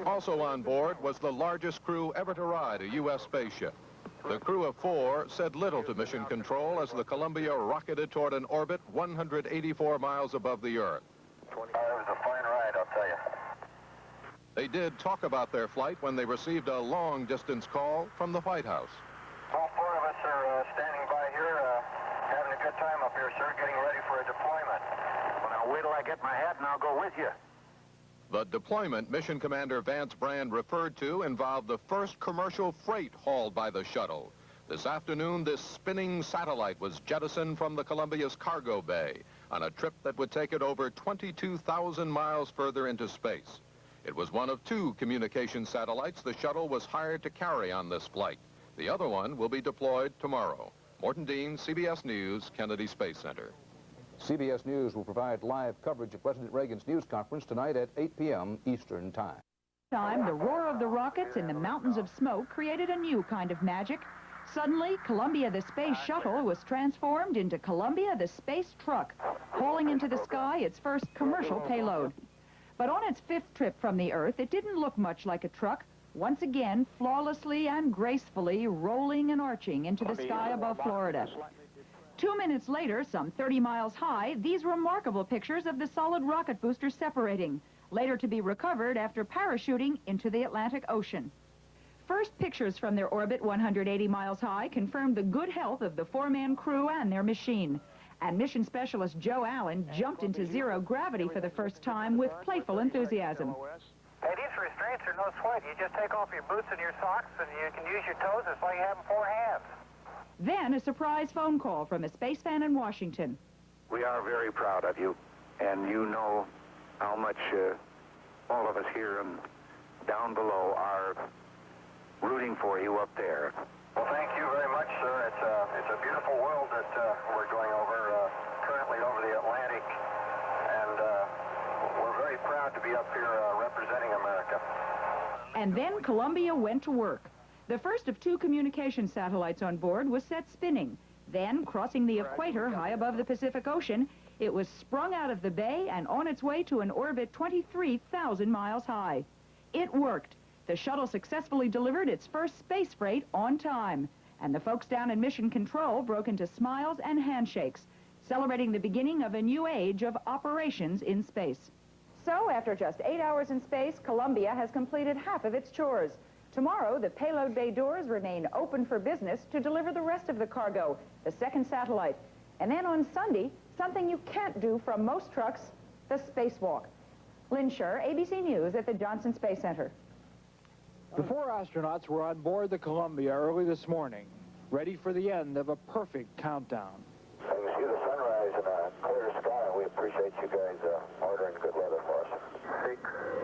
Also on board was the largest crew ever to ride a U.S. spaceship. The crew of 4 said little to Mission Control as the Columbia rocketed toward an orbit 184 miles above the Earth. It was a fine ride, I'll tell you. They did talk about their flight when they received a long-distance call from the White House. All 4 of us are standing by here, having a good time up here, sir, getting ready for a deployment. Well, now, wait till I get my hat and I'll go with you. The deployment Mission Commander Vance Brand referred to involved the first commercial freight hauled by the shuttle. This afternoon, this spinning satellite was jettisoned from the Columbia's cargo bay on a trip that would take it over 22,000 miles further into space. It was one of 2 communication satellites the shuttle was hired to carry on this flight. The other one will be deployed tomorrow. Morton Dean, CBS News, Kennedy Space Center. CBS News will provide live coverage of President Reagan's news conference tonight at 8 p.m. Eastern Time. The roar of the rockets and the mountains of smoke created a new kind of magic. Suddenly, Columbia the Space Shuttle was transformed into Columbia the Space Truck, hauling into the sky its first commercial payload. But on its 5th trip from the Earth, it didn't look much like a truck, once again flawlessly and gracefully rolling and arching into the sky above Florida. 2 minutes later, some 30 miles high, these remarkable pictures of the solid rocket booster separating, later to be recovered after parachuting into the Atlantic Ocean. First pictures from their orbit 180 miles high confirmed the good health of the 4-man crew and their machine. And mission specialist Joe Allen jumped into zero gravity for the first time with playful enthusiasm. Hey, these restraints are no sweat. You just take off your boots and your socks and you can use your toes. It's like having 4 hands. Then a surprise phone call from a space fan in Washington. We are very proud of you, and you know how much all of us here and down below are rooting for you up there. Well, thank you very much, sir. It's a beautiful world that we're going over, currently over the Atlantic, and we're very proud to be up here representing America. And then Columbia went to work. The first of 2 communication satellites on board was set spinning. Then, crossing the equator high above the Pacific Ocean, it was sprung out of the bay and on its way to an orbit 23,000 miles high. It worked. The shuttle successfully delivered its first space freight on time. And the folks down in Mission Control broke into smiles and handshakes, celebrating the beginning of a new age of operations in space. So, after just 8 hours in space, Columbia has completed half of its chores. Tomorrow, the payload bay doors remain open for business to deliver the rest of the cargo, the 2nd satellite. And then on Sunday, something you can't do from most trucks, the spacewalk. Lynn Scher, ABC News at the Johnson Space Center. The 4 astronauts were on board the Columbia early this morning, ready for the end of a perfect countdown. You see the sunrise in a clear sky. We appreciate you guys ordering good weather for us.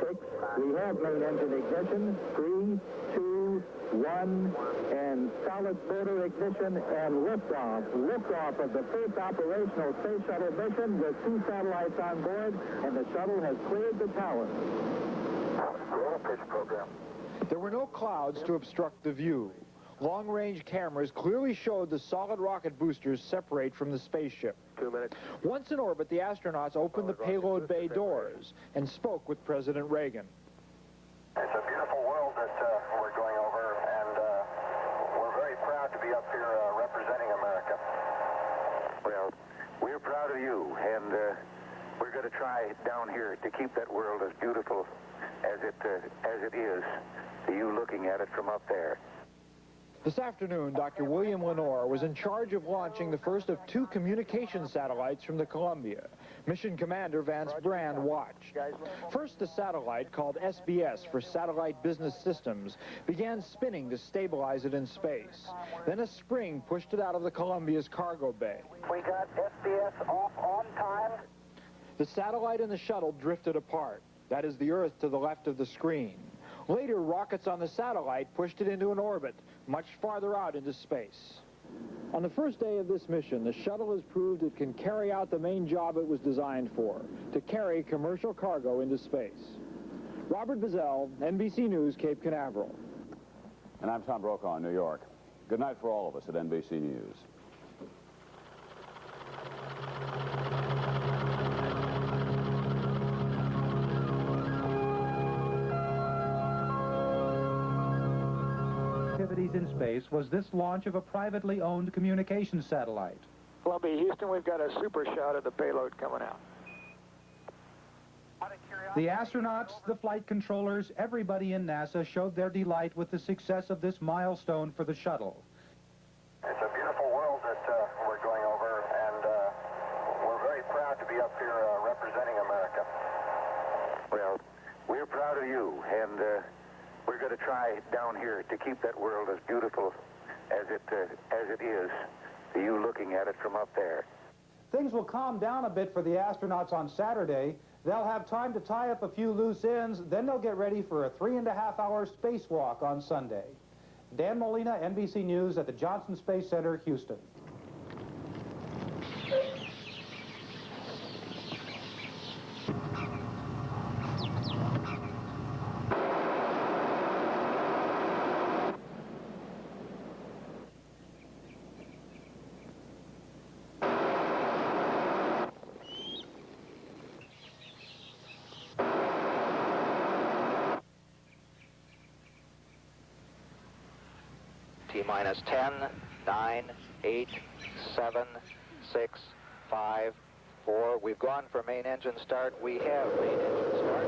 6. We have main engine ignition. 3, 2, 1, and solid motor ignition and liftoff. Liftoff of the first operational space shuttle mission with 2 satellites on board, and the shuttle has cleared the tower. Roll pitch program. There were no clouds to obstruct the view. Long-range cameras clearly showed the solid rocket boosters separate from the spaceship. 2 minutes. Once in orbit, the astronauts opened the payload bay doors and spoke with President Reagan. It's a beautiful world that we're going over, and we're very proud to be up here representing America. Well, we're proud of you, and we're going to try down here to keep that world as beautiful as it is to you looking at it from up there. This afternoon, Dr. William Lenore was in charge of launching the first of 2 communication satellites from the Columbia. Mission Commander Vance Brand watched. First, the satellite, called SBS for Satellite Business Systems, began spinning to stabilize it in space. Then a spring pushed it out of the Columbia's cargo bay. We got SBS off on time. The satellite and the shuttle drifted apart. That is the Earth to the left of the screen. Later, rockets on the satellite pushed it into an orbit, much farther out into space. On the first day of this mission, the shuttle has proved it can carry out the main job it was designed for, to carry commercial cargo into space. Robert Bazell, NBC News, Cape Canaveral. And I'm Tom Brokaw in New York. Good night for all of us at NBC News. activities in space was this launch of a privately owned communications satellite. Columbia, Houston, we've got a super shot of the payload coming out. The astronauts, the flight controllers, everybody in NASA showed their delight with the success of this milestone for the shuttle. It's a beautiful world that we're going over, and we're very proud to be up here representing America. Well, we're proud of you, and we're going to try down here to keep that world as beautiful as it is to you looking at it from up there. Things will calm down a bit for the astronauts on Saturday. They'll have time to tie up a few loose ends, then they'll get ready for a 3.5-hour spacewalk on Sunday. Dan Molina, NBC News at the Johnson Space Center, Houston. T-minus 10, 9, 8, 7, 6, 5, 4. We've gone for main engine start. We have main engine start.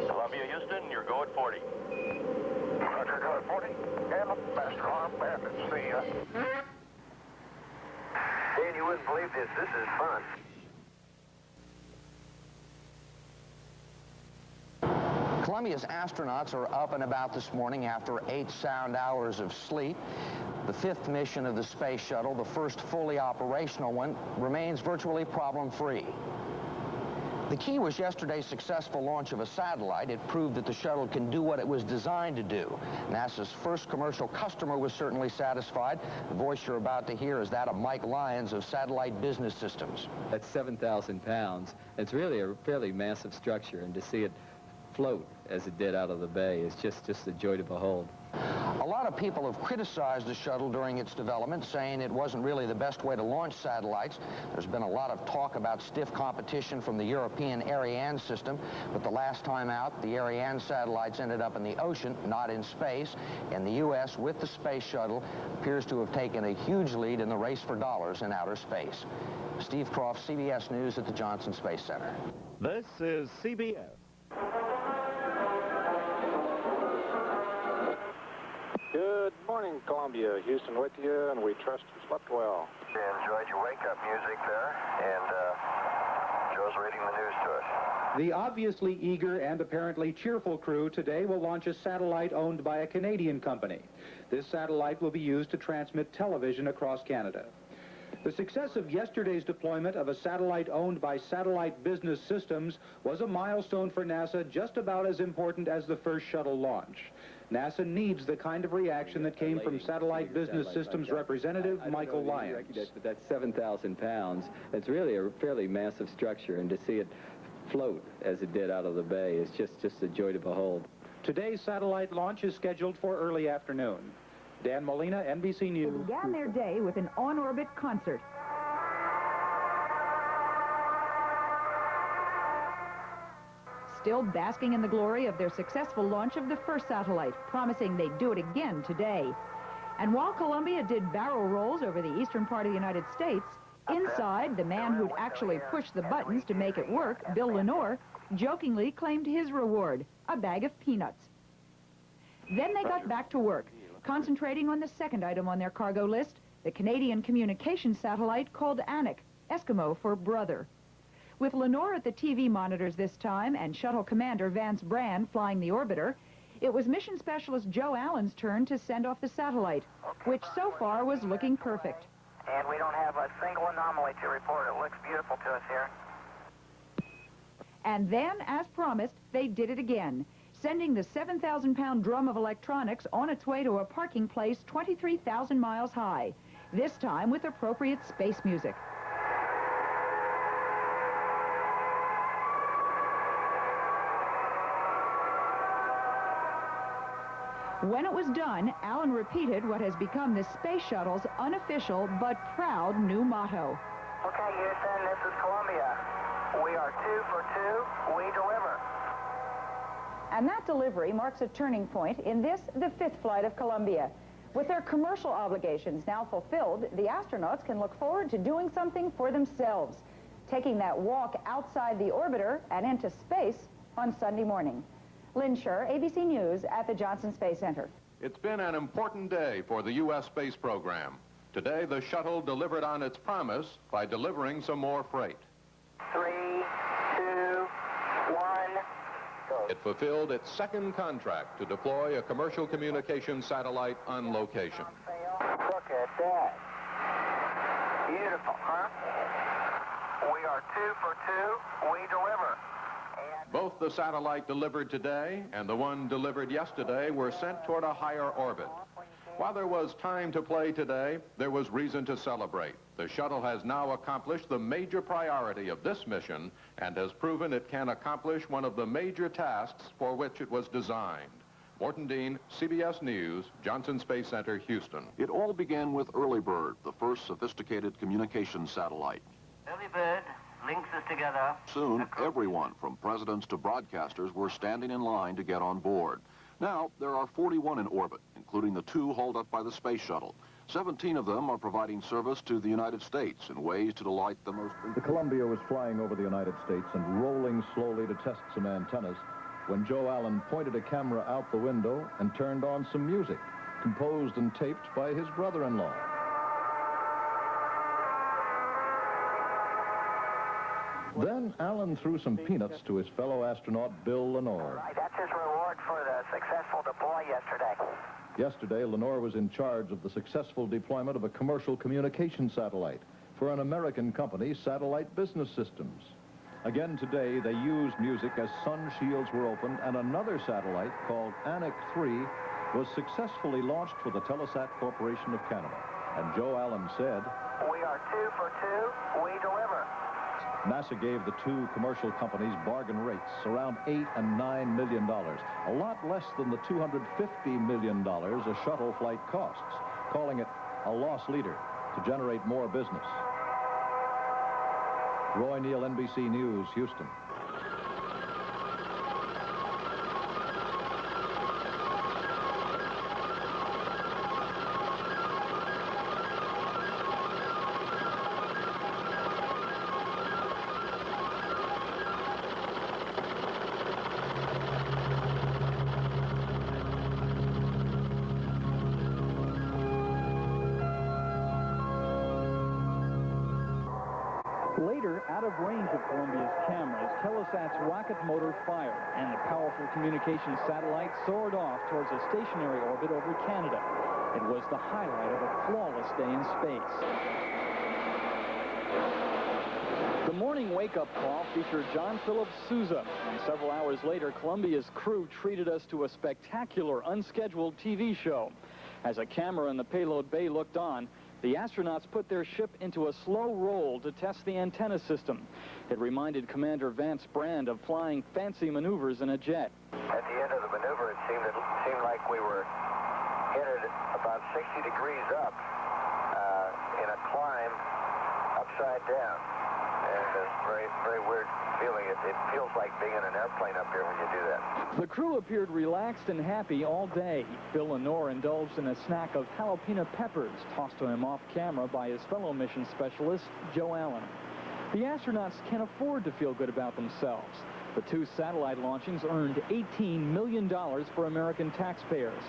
Columbia, Houston, you're go at 40. Roger, go at 40. And master arm bandits. See ya. Dan, you wouldn't believe this. This is fun. Columbia's astronauts are up and about this morning after 8 sound hours of sleep. The 5th mission of the space shuttle, the first fully operational one, remains virtually problem-free. The key was yesterday's successful launch of a satellite. It proved that the shuttle can do what it was designed to do. NASA's first commercial customer was certainly satisfied. The voice you're about to hear is that of Mike Lyons of Satellite Business Systems. That's 7,000 pounds. It's really a fairly massive structure, and to see it float as it did out of the bay is just a joy to behold. A lot of people have criticized the shuttle during its development, saying it wasn't really the best way to launch satellites. There's been a lot of talk about stiff competition from the European Ariane system, but the last time out, the Ariane satellites ended up in the ocean, not in space, and the U.S., with the space shuttle, appears to have taken a huge lead in the race for dollars in outer space. Steve Croft, CBS News at the Johnson Space Center. This is CBS. Good morning, Columbia. Houston with you, and we trust you slept well. Enjoyed your wake-up music there, and Joe's reading the news to us. The obviously eager and apparently cheerful crew today will launch a satellite owned by a Canadian company. This satellite will be used to transmit television across Canada. The success of yesterday's deployment of a satellite owned by Satellite Business Systems was a milestone for NASA just about as important as the first shuttle launch. NASA needs the kind of reaction that came from Satellite Business Systems representative Michael Lyons. But that's 7,000 pounds. It's really a fairly massive structure, and to see it float as it did out of the bay is just a joy to behold. Today's satellite launch is scheduled for early afternoon. Dan Molina, NBC News. They began their day with an on-orbit concert. Still basking in the glory of their successful launch of the first satellite, promising they'd do it again today. And while Columbia did barrel rolls over the eastern part of the United States, inside, the man who'd actually pushed the buttons to make it work, Bill Lenore, jokingly claimed his reward, a bag of peanuts. Then they got back to work, concentrating on the second item on their cargo list, the Canadian communications satellite called Anik, Eskimo for brother. With Lenore at the TV monitors this time and shuttle commander Vance Brand flying the orbiter, It was mission specialist Joe Allen's turn to send off the satellite, which so far was looking perfect. And we don't have a single anomaly to report. It looks beautiful to us here. And then, as promised, they did it again, sending the 7,000-pound drum of electronics on its way to a parking place 23,000 miles high, this time with appropriate space music. When it was done, Allen repeated what has become the Space Shuttle's unofficial but proud new motto. Okay, Houston, this is Columbia. We are 2 for 2. We deliver. And that delivery marks a turning point in this, the fifth flight of Columbia. With their commercial obligations now fulfilled, the astronauts can look forward to doing something for themselves, taking that walk outside the orbiter and into space on Sunday morning. Lynn Scher, ABC News at the Johnson Space Center. It's been an important day for the U.S. space program. Today, the shuttle delivered on its promise by delivering some more freight. 3, 2, 1, go. It fulfilled its second contract to deploy a commercial communication satellite on location. Look at that. Beautiful, huh? We are 2 for 2. We deliver. Both the satellite delivered today and the one delivered yesterday were sent toward a higher orbit. While there was time to play today, there was reason to celebrate. The shuttle has now accomplished the major priority of this mission and has proven it can accomplish one of the major tasks for which it was designed. Morton Dean, CBS News, Johnson Space Center, Houston. It all began with Early Bird, the first sophisticated communications satellite. Early Bird links us together. Soon, everyone, from presidents to broadcasters, were standing in line to get on board. Now, there are 41 in orbit, including the 2 hauled up by the space shuttle. 17 of them are providing service to the United States in ways to delight the most... The Columbia was flying over the United States and rolling slowly to test some antennas when Joe Allen pointed a camera out the window and turned on some music, composed and taped by his brother-in-law. Then Allen threw some peanuts to his fellow astronaut, Bill Lenore. Right, that's his reward for the successful deploy yesterday. Yesterday, Lenore was in charge of the successful deployment of a commercial communication satellite for an American company, Satellite Business Systems. Again today, they used music as sun shields were opened, and another satellite called Anik 3 was successfully launched for the Telesat Corporation of Canada. And Joe Allen said, We are 2 for 2. We deliver. NASA gave the 2 commercial companies bargain rates, around $8 and $9 million, a lot less than the $250 million a shuttle flight costs, calling it a loss leader to generate more business. Roy Neal, NBC News, Houston. Later, out of range of Columbia's cameras, Telesat's rocket motor fired, and the powerful communications satellite soared off towards a stationary orbit over Canada. It was the highlight of a flawless day in space. The morning wake-up call featured John Philip Sousa, and several hours later, Columbia's crew treated us to a spectacular, unscheduled TV show. As a camera in the payload bay looked on, the astronauts put their ship into a slow roll to test the antenna system. It reminded Commander Vance Brand of flying fancy maneuvers in a jet. At the end of the maneuver, it seemed like we were headed about 60 degrees up in a climb upside down. And it's very, very weird feeling. It feels like being in an airplane up here when you do that. The crew appeared relaxed and happy all day. Bill Lenore indulged in a snack of jalapeno peppers tossed to him off camera by his fellow mission specialist, Joe Allen. The astronauts can afford to feel good about themselves. The 2 satellite launchings earned $18 million for American taxpayers.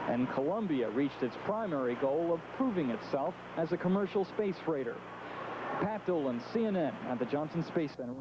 And Columbia reached its primary goal of proving itself as a commercial space freighter. Pat Dolan, CNN at the Johnson Space Center.